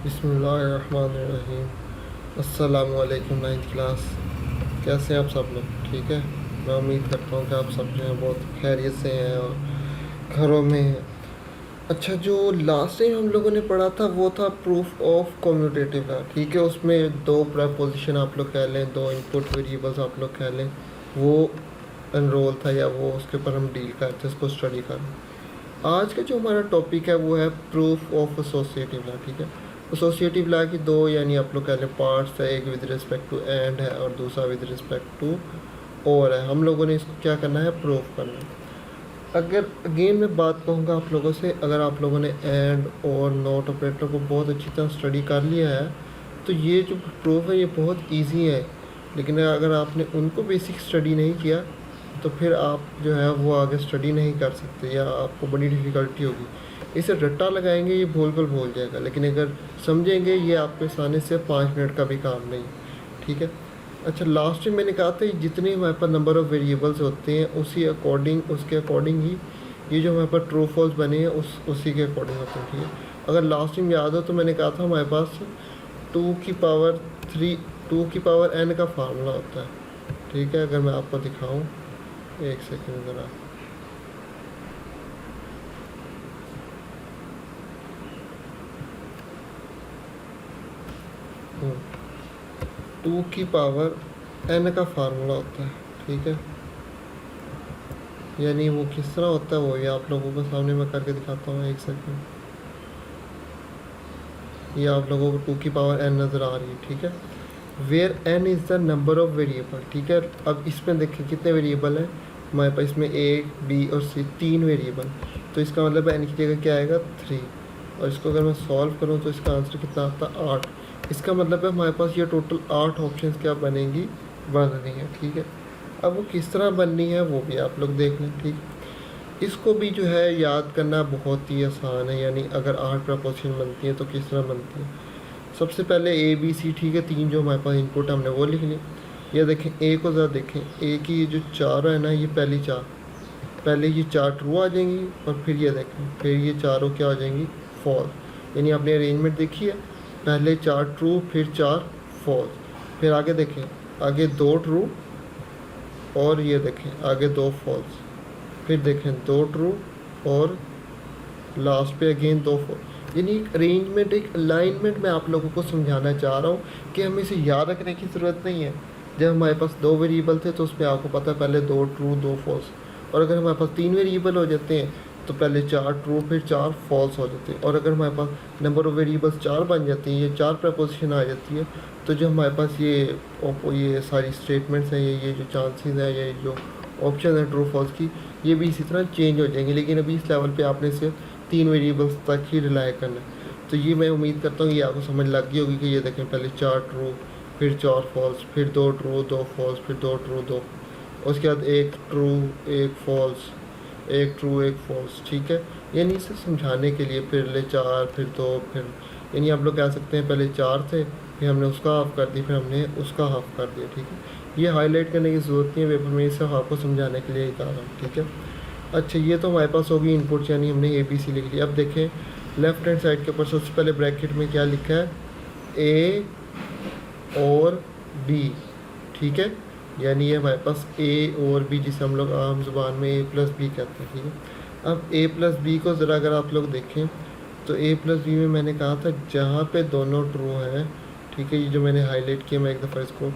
बिस्मिल्लाहिर्रहमानिर्रहीम। अस्सलामुअलैकुम ninth class. कैसे हैं आप सब लोग? ठीक है। मैं उम्मीद करता हूँ कि आप सब जो हैं बहुत खैरियत से हैं और घरों में हैं। अच्छा, जो लास्ट टाइम हम लोगों ने पढ़ा था वो था प्रूफ ऑफ कम्यूटेटिव का। ठीक है, उसमें दो प्रपोजिशन आप लोग कह लें, दो इनपुट वेरिएबल्स आप लोग कह लें, वो एनरोल था या वो उसके ऊपर हम डील करते उसको स्टडी कर रहे हैं। आज का जो हमारा टॉपिक है वो है प्रूफ ऑफ एसोसिएटिव लॉ। ठीक है, एसोसिएटिव लॉ की दो यानी आप लोग कह लें पार्ट्स है, एक विद रिस्पेक्ट टू एंड है और दूसरा विद रिस्पेक्ट टू और है। हम लोगों ने इसको क्या करना है, प्रूफ करना है। अगर अगेन मैं बात कहूँगा आप लोगों से, अगर आप लोगों ने एंड और नॉट ऑपरेटर को बहुत अच्छी तरह स्टडी कर लिया है तो ये जो प्रूफ है ये बहुत ईजी है। लेकिन अगर आपने उनको बेसिक स्टडी नहीं किया तो फिर आप जो है वो आगे स्टडी नहीं कर सकते या आपको बड़ी डिफ़िकल्टी होगी। इसे रट्टा लगाएंगे ये भूल जाएगा, लेकिन अगर समझेंगे ये आपके आसानी से 5 मिनट का भी काम नहीं। ठीक है। अच्छा, लास्ट में मैंने कहा था जितने हमारे पास नंबर ऑफ़ वेरिएबल्स होते हैं उसके अकॉर्डिंग ही ये जो हमारे पास ट्रू फॉल्स बने हैं उसी के अकॉर्डिंग होते हैं। ठीक है। अगर लास्ट टाइम याद हो तो मैंने कहा था हमारे पास 2 की पावर 3 2 की पावर n का फार्मूला होता है। ठीक है, अगर मैं आपको दिखाऊं, एक सेकेंड ज़रा। हम्म, 2 की पावर n का फार्मूला होता है। ठीक है, यानी वो किस तरह होता है वो ये आप लोगों के सामने मैं करके दिखाता हूँ। एक सेकेंड, ये आप लोगों को 2 की पावर n नज़र आ रही है। ठीक है, where n is the number of variable. ठीक है, अब इसमें देखें कितने वेरिएबल हैं हमारे पास। इसमें a b और c 3 वेरिएबल, तो इसका मतलब n की जगह क्या आएगा, 3। और इसको अगर मैं सॉल्व करूँ तो इसका आंसर कितना आता है, 8। इसका मतलब है हमारे पास ये टोटल 8 ऑप्शंस क्या बनेंगी, बन रही हैं। ठीक है, अब वो किस तरह बननी है वो भी आप लोग देख लें। ठीक, इसको भी जो है याद करना बहुत ही आसान है। यानी अगर 8 प्रपोजिशन बनती हैं तो किस तरह बनती है। सबसे पहले ए बी सी, ठीक है, 3 जो हमारे पास इनपुट हमने वो लिख ली। ये देखें ए को ज़रा देखें, ए की ये जो 4 है ना, ये पहले ये 4 ट्रू आ जाएंगी और फिर ये देखें फिर ये चारों क्या आ जाएंगी, फॉल्स। यानी आपने अरेंजमेंट देखी है, पहले 4 ट्रू फिर 4 फॉल्स। फिर आगे देखें, आगे 2 ट्रू और ये देखें आगे 2 फॉल्स। फिर देखें 2 ट्रू और लास्ट पे अगेन 2 फॉल्स। यानी एक अरेंजमेंट, एक अलाइनमेंट मैं आप लोगों को समझाना चाह रहा हूँ कि हमें इसे याद रखने की ज़रूरत नहीं है। जब हमारे पास 2 वेरिएबल थे तो उसमें आपको पता है पहले 2 ट्रू 2 फॉल्स, और अगर हमारे पास 3 वेरिएबल हो जाते हैं तो पहले 4 ट्रू फिर 4 फॉल्स हो जाते हैं। और अगर हमारे पास नंबर ऑफ़ वेरिएबल्स 4 बन जाती हैं, ये 4 प्रपोजिशन आ जाती है, तो जो हमारे पास ये सारी स्टेटमेंट्स हैं, ये जो चांसेस हैं, ये जो ऑप्शन है ट्रू फॉल्स की, ये भी इसी तरह चेंज हो जाएंगे। लेकिन अभी इस लेवल पे आपने सिर्फ 3 वेरिएबल्स तक ही रिलाई करना है। तो ये मैं उम्मीद करता हूँ ये आपको समझ लग गई होगी कि ये देखें पहले 4 ट्रू फिर 4 फॉल्स फिर 2 ट्रू 2 फॉल्स फिर 2 ट्रू 2, उसके बाद 1 ट्रू 1 फॉल्स 1 ट्रू 1 फॉल्स। ठीक है, यानी इसे समझाने के लिए पहले 4 फिर 2 फिर, यानी आप लोग कह सकते हैं पहले 4 थे फिर हमने उसका हाफ कर दी फिर हमने उसका हाफ कर दिया। ठीक है, ये हाईलाइट करने की ज़रूरत नहीं है पेपर में, इसे आपको समझाने के लिए बता रहा हूँ। ठीक है। अच्छा, ये तो हमारे पास होगी इनपुट, यानी हमने ए बी सी लिख लिया। अब देखें लेफ्ट हैंड साइड के ऊपर सबसे पहले ब्रैकेट में क्या लिखा है, ए और बी। ठीक है, यानी ये हमारे पास ए और बी, जिसे हम लोग आम ज़ुबान में ए प्लस बी कहते हैं। ठीक है, अब ए प्लस बी को ज़रा अगर आप लोग देखें तो ए प्लस बी में मैंने कहा था जहाँ पे दोनों ट्रू हैं। ठीक है, ये जो मैंने हाईलाइट किया मैं एक दफ़ा इसको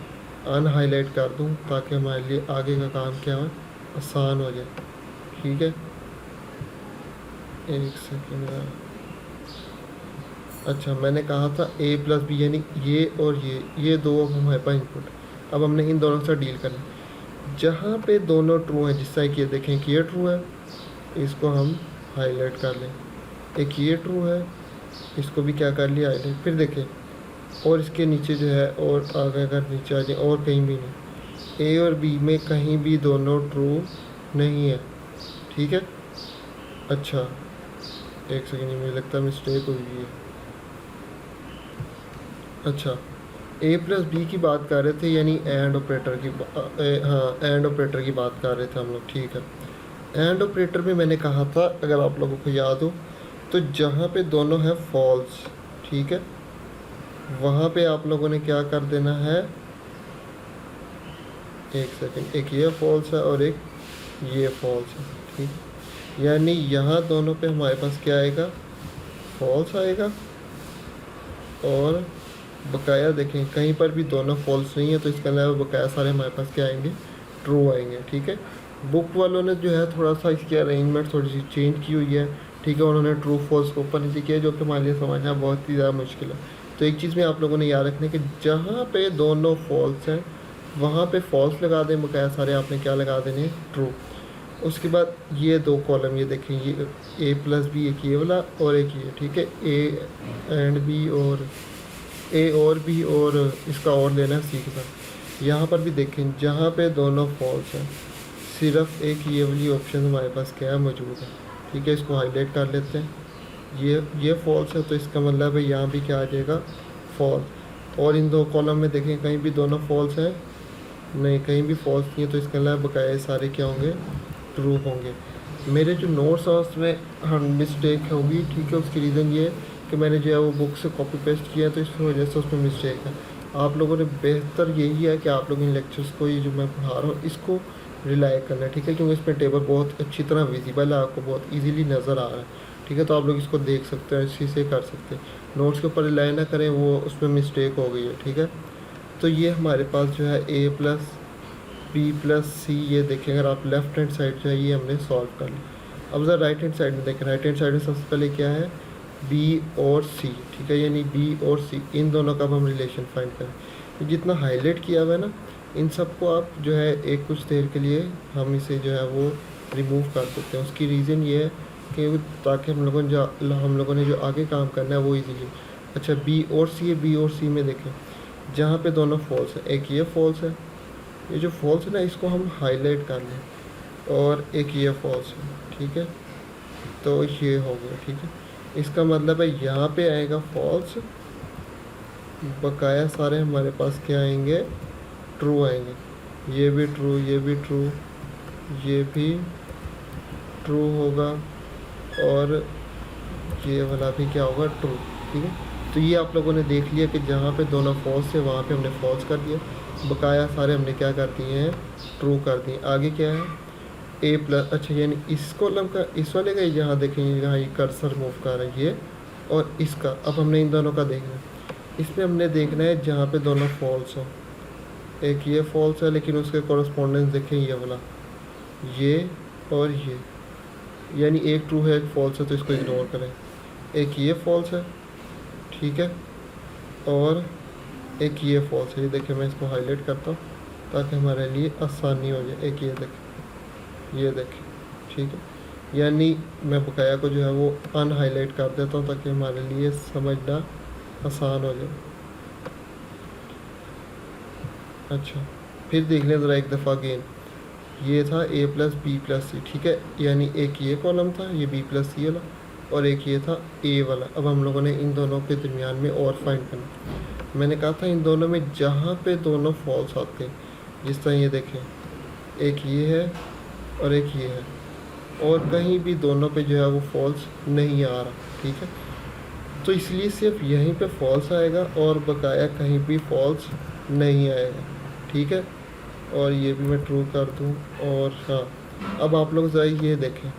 अनहाईलाइट कर दूँ ताकि हमारे लिए आगे का काम क्या हो, आसान हो जाए। ठीक है, एक सेकेंड। अच्छा, मैंने कहा था ए प्लस बी, यानी ये और ये दो अब हमारे पास इनपुट। अब हमने इन दोनों से डील करना, जहाँ पे दोनों ट्रू हैं, जिस तरह कि ये देखें कि ये ट्रू है, इसको हम हाईलाइट कर लें। एक ये ट्रू है, इसको भी क्या कर लिया, हाईलाइट। फिर देखें और इसके नीचे जो है और आगे अगर नीचे आ जाए और कहीं भी नहीं, ए और बी में कहीं भी दोनों ट्रू नहीं है। ठीक है, अच्छा एक सेकेंड, मुझे लगता है मिस्टेक हुई है। अच्छा, ए प्लस बी की बात कर रहे थे, यानी एंड ऑपरेटर की हाँ, एंड ऑपरेटर की बात कर रहे थे हम लोग। ठीक है, एंड ऑपरेटर में मैंने कहा था अगर आप लोगों को याद हो तो जहाँ पे दोनों हैं फॉल्स, ठीक है, वहाँ पे आप लोगों ने क्या कर देना है, एक सेकंड, एक ये फॉल्स है और एक ये फॉल्स है, ठीक। यानी यहाँ दोनों पे हमारे पास क्या आएगा, फॉल्स आएगा। और बकाया देखें कहीं पर भी दोनों फॉल्स नहीं है, तो इसके अलावा बकाया सारे हमारे पास क्या आएंगे, ट्रू आएंगे, ठीक है। बुक वालों ने जो है थोड़ा सा इसकी अरेंजमेंट थोड़ी सी चेंज की हुई है, ठीक है। उन्होंने ट्रू फॉल्स को ऊपर नीचे किया, जो कि हमारे लिए समझना बहुत ही ज़्यादा मुश्किल है। तो एक चीज़ में आप लोगों ने याद रखनी कि जहाँ पे दोनों फॉल्स हैं वहाँ पे फॉल्स लगा दें, बकाया सारे आपने क्या लगा देने, ट्रू। उसके बाद ये दो कॉलम ये देखें, ये ए प्लस बी, एक ये वाला और एक ये, ठीक है। ए एंड बी और ए और बी और इसका और लेना है सी के साथ। यहाँ पर भी देखें जहाँ पे दोनों फॉल्स हैं सिर्फ एक ये वाली ऑप्शन हमारे पास क्या है, मौजूद है, ठीक है। इसको हाईलाइट कर लेते हैं। ये फॉल्स है तो इसका मतलब है यहाँ भी क्या आ जाएगा, फॉल्स। और इन दो कॉलम में देखें कहीं भी दोनों फॉल्स हैं, नहीं कहीं भी फॉल्स नहीं है, तो इसका मतलब बकाया सारे क्या होंगे, ट्रू होंगे। मेरे जो नोट्स हैं उसमें हाँ मिस्टेक होगी, ठीक है। उसकी रीज़न ये है कि मैंने जो है वो बुक से कॉपी पेस्ट किया है, तो इस वजह से उसमें मिस्टेक है। आप लोगों ने बेहतर यही है कि आप लोग इन लेक्चर्स को, ये जो मैं पढ़ा रहा हूँ इसको रिलाई करना है, ठीक है। क्योंकि इसमें टेबल बहुत अच्छी तरह विजिबल है, आपको बहुत ईजीली नज़र आ रहा है, ठीक है। तो आप लोग इसको देख सकते हैं, इसी से कर सकते हैं। नोट्स के ऊपर रिलाई ना करें, वो उसमें मिस्टेक हो गई है, ठीक है। तो ये हमारे पास जो है ए प्लस बी प्लस सी, ये देखें अगर आप लेफ्ट हैंड साइड जो है ये हमने सॉल्व कर लिया। अब ज़रा राइट हैंड साइड में देखें, राइट हैंड साइड में सबसे पहले क्या है, बी और सी, ठीक है। यानी बी और सी इन दोनों का अब हम रिलेशन फाइंड करें। तो जितना हाईलाइट किया हुआ है ना, इन सबको आप जो है एक कुछ देर के लिए हम इसे जो है वो रिमूव कर देते हैं। उसकी रीज़न ये है कि ताकि हम लोगों ने जो आगे काम करना है वो इजीली। अच्छा बी और सी है, बी और सी में देखें जहाँ पे दोनों फॉल्स है, एक ये फॉल्स है, ये जो फॉल्स है ना इसको हम हाईलाइट कर लें, और एक ये फॉल्स है, ठीक है। तो ये हो गया, ठीक है। इसका मतलब है यहाँ पे आएगा फॉल्स, बकाया सारे हमारे पास क्या आएंगे, ट्रू आएंगे। ये भी ट्रू, ये भी ट्रू, ये भी ट्रू होगा, और ये वाला भी क्या होगा, ट्रू, ठीक है। तो ये आप लोगों ने देख लिया कि जहाँ पे दोनों फॉल्स है वहाँ पे हमने फॉल्स कर दिया, बकाया सारे हमने क्या कर दिए हैं, ट्रू कर दिए। आगे क्या है, ए प्लस, अच्छा यानी इस कॉलम का, इस वाले का यहाँ देखें, यहाँ ये कर्सर मूव कर रहा है ये, और इसका अब हमने इन दोनों का देखना है। इसमें हमने देखना है जहाँ पे दोनों फॉल्स हो, एक ये फॉल्स है लेकिन उसके कॉरस्पॉन्डेंस देखें ये वाला, ये और ये, यानी एक ट्रू है एक फॉल्स है, तो इसको इग्नोर करें। एक ये फॉल्स है, ठीक है, और एक ये फॉल्स है। ये देखिए मैं इसको हाईलाइट करता हूँ ताकि हमारे लिए आसानी हो जाए। एक ये देखें, ये देखें, ठीक है। यानी मैं बकाया को जो है वो अनहाईलाइट कर देता हूँ ताकि हमारे लिए समझना आसान हो जाए। अच्छा फिर देख लें ज़रा एक दफ़ा अगेन, ये था ए प्लस बी प्लस सी, ठीक है। यानी एक ये कॉलम था ये बी प्लस सी वाला, और एक ये था ए वाला। अब हम लोगों ने इन दोनों के दरमियान में और फाइंड करना। मैंने कहा था इन दोनों में जहाँ पे दोनों फॉल्स आते हैं, जिस तरह ये देखें एक ये है और एक ये है, और कहीं भी दोनों पे जो है वो फॉल्स नहीं आ रहा, ठीक है। तो इसलिए सिर्फ यहीं पे फॉल्स आएगा और बकाया कहीं भी फॉल्स नहीं आएगा, ठीक है। और ये भी मैं ट्रू कर दूँ। और हाँ अब आप लोग ज़रा ये देखें,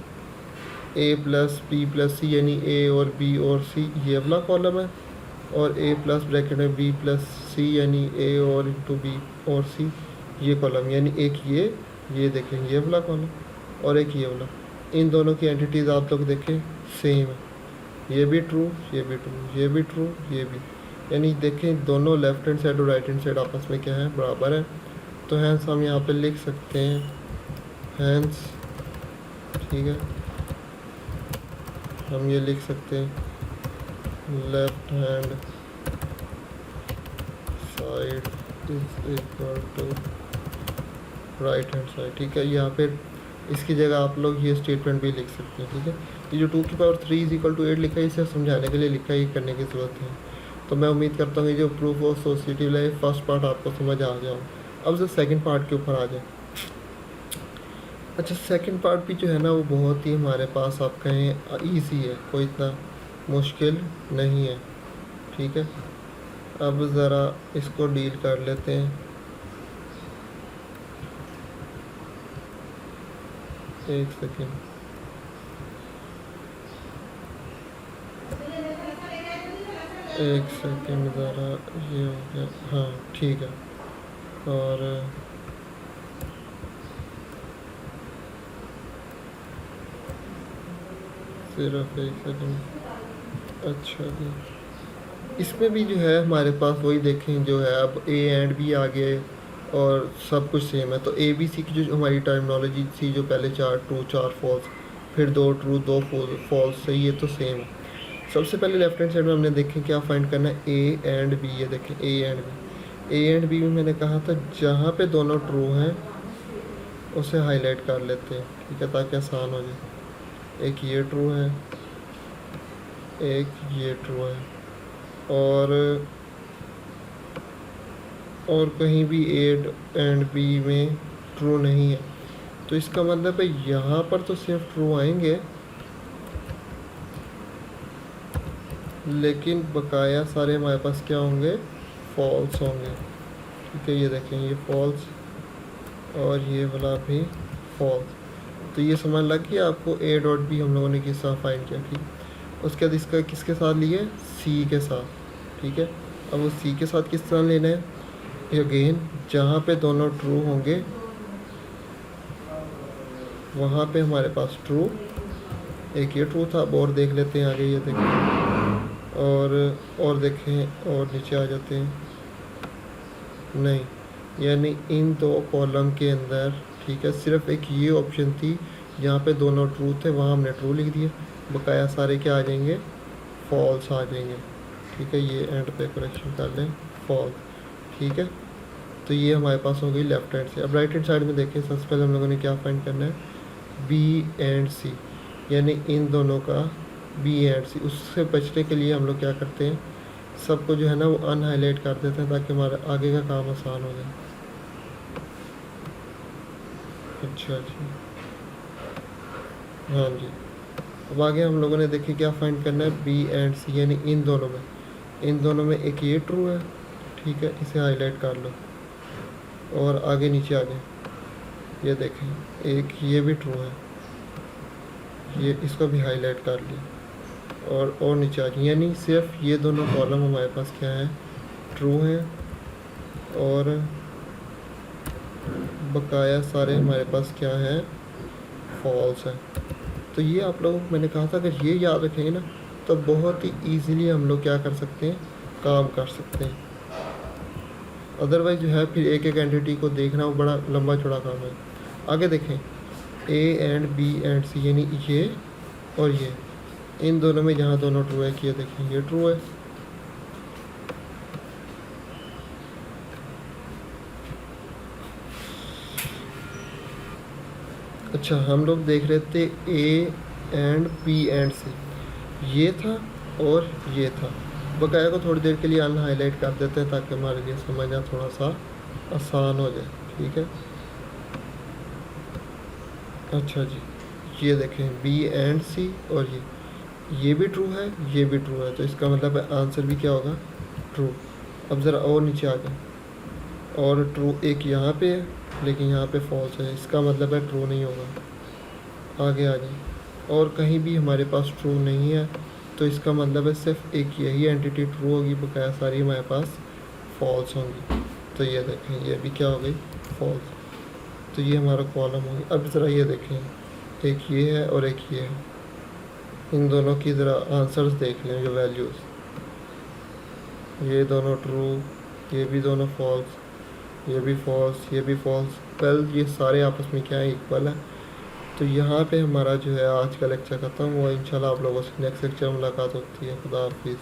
ए प्लस बी प्लस सी यानी ए और बी और सी ये वाला कॉलम है, और ए प्लस ब्रैकेट में बी प्लस सी यानी ए और इंटू बी और सी ये कॉलम, यानी एक ये देखें ये वाला कॉलम और एक ये वाला। इन दोनों की एंटिटीज़ आप लोग देखें सेम है, ये भी ट्रू, ये भी ट्रू, ये भी ट्रू, ये भी, यानी देखें दोनों लेफ्ट हैंड साइड और राइट हैंड साइड आपस में क्या है, बराबर है। तो हैंस हम यहाँ पे लिख सकते हैं, हैंस, ठीक है। हम ये लिख सकते हैं left hand side is equal to right hand side, ठीक है। यहाँ पे इसकी जगह आप लोग ये स्टेटमेंट भी लिख सकते हैं, ठीक है। ये जो 2 की पावर 3 इज इक्वल टू 8 लिखा है इसे समझाने के लिए लिखा है, ये करने की ज़रूरत है। तो मैं उम्मीद करता हूँ कि जो प्रूफ ऑफ एसोसिएटिव है फर्स्ट पार्ट आपको समझ आ जाओ। अब जो सेकंड पार्ट के ऊपर आ जाए। अच्छा सेकंड पार्ट भी जो है ना वो बहुत ही हमारे पास आप कहें ईजी है, कोई इतना मुश्किल नहीं है, ठीक है। अब ज़रा इसको डील कर लेते हैं। एक सेकेंड, एक सेकेंड ज़रा, ये हो गया, हाँ ठीक है। और सिर्फ एक सेकेंड। अच्छा जी, इसमें भी जो है हमारे पास वही देखें जो है, अब ए एंड बी आ गए और सब कुछ सेम है। तो ए बी सी की जो हमारी टर्मिनोलॉजी थी, जो पहले चार ट्रू चार फॉल्स, फिर दो ट्रू दो फॉल्स, सही ये तो सेम है। सबसे पहले लेफ्ट हैंड साइड में हमने देखें क्या फाइंड करना है, ए एंड बी। ये देखें A and B, A and B में मैंने कहा था जहाँ पे दोनों ट्रू हैं उसे हाईलाइट कर लेते हैं, ठीक है, ताकि आसान हो जाए। एक ये ट्रू है, एक ये ट्रू है, और कहीं भी ए एंड बी में ट्रू नहीं है। तो इसका मतलब है यहाँ पर तो सिर्फ ट्रू आएंगे, लेकिन बकाया सारे हमारे पास क्या होंगे, फॉल्स होंगे, ठीक है। ये देखें, ये फॉल्स और ये वाला भी फॉल्स। तो ये समझ लग कि आपको ए डॉट बी हम लोगों ने किस तरह फाइंड किया, ठीक। उसके बाद इसका किसके साथ लिए, सी के साथ, ठीक है। अब वो सी के साथ किस तरह लेना है, अगेन जहाँ पे दोनों ट्रू होंगे वहाँ पे हमारे पास ट्रू, एक ये ट्रू था। अब और देख लेते हैं आगे, ये देखें और देखें, और नीचे आ जाते हैं, नहीं, यानी इन दो कॉलम के अंदर, ठीक है, सिर्फ एक ये ऑप्शन थी जहाँ पे दोनों ट्रू थे, वहाँ हमने ट्रू लिख दिया, बकाया सारे क्या आ जाएंगे, फॉल्स आ जाएंगे, ठीक है। ये एंड पे करेक्शन कर लें, फॉल्स, ठीक है। तो ये हमारे पास हो गई लेफ्ट हैंड से। अब राइट हैंड साइड में देखें, सबसे पहले हम लोगों ने क्या फाइंड करना है, बी एंड सी, यानी इन दोनों का बी एंड सी। उससे बचने के लिए हम लोग क्या करते हैं, सबको जो है ना वो अनहाईलाइट कर देते हैं ताकि हमारा आगे का काम आसान हो जाए। अच्छा जी, हाँ जी। अब आगे हम लोगों ने देखिए क्या फाइंड करना है, बी एंड सी, यानी इन दोनों में एक ये ट्रू है, ठीक है, इसे हाईलाइट कर लो और आगे नीचे आ गए। ये देखें, एक ये भी ट्रू है, ये इसको भी हाईलाइट कर लिया और नीचे आ गए, यानी सिर्फ ये दोनों कॉलम हमारे पास क्या है, ट्रू हैं, और बकाया सारे हमारे पास क्या है, फॉल्स है। तो ये आप लोग, मैंने कहा था अगर ये याद रखेंगे ना तो बहुत ही ईजीली हम लोग क्या कर सकते हैं, काम कर सकते हैं। अदरवाइज जो है फिर एक एक एंटिटी को देखना वो बड़ा लंबा चौड़ा काम है। आगे देखें, ए एंड बी एंड सी, यानी ये और ये, इन दोनों में जहाँ दोनों ट्रू है, ये देखें ये ट्रू है, अच्छा हम लोग देख रहे थे ए एंड बी एंड सी, ये था और ये था। बकाया को थोड़ी देर के लिए अन हाईलाइट कर देते हैं ताकि हमारे लिए समझना थोड़ा सा आसान हो जाए, ठीक है। अच्छा जी, ये देखें बी एंड सी, और ये भी ट्रू है, ये भी ट्रू है, तो इसका मतलब है आंसर भी क्या होगा, ट्रू। अब ज़रा और नीचे आ गए, और ट्रू एक यहाँ पे है लेकिन यहाँ पे फॉल्स है, इसका मतलब है ट्रू नहीं होगा। आगे आ जाए, और कहीं भी हमारे पास ट्रू नहीं है, तो इसका मतलब है सिर्फ एक यही एंटिटी ट्रू होगी, बकाया सारी हमारे पास फॉल्स होंगी। तो ये देखें, ये भी क्या हो गई, फॉल्स। तो ये हमारा कॉलम होगी। अब ज़रा ये देखें, एक ये है और एक ये है, इन दोनों की ज़रा आंसर्स देख लें, जो वैल्यूज़, ये दोनों ट्रू, ये भी दोनों फॉल्स, ये भी फॉल्स, ये भी फॉल्स। वेल ये सारे आपस में क्या है, इक्वल है। तो यहाँ पे हमारा जो है आज का लेक्चर ख़त्म हुआ। इंशाल्लाह आप लोगों से नेक्स्ट लेक्चर मुलाकात होती है। खुदा हाफिज़।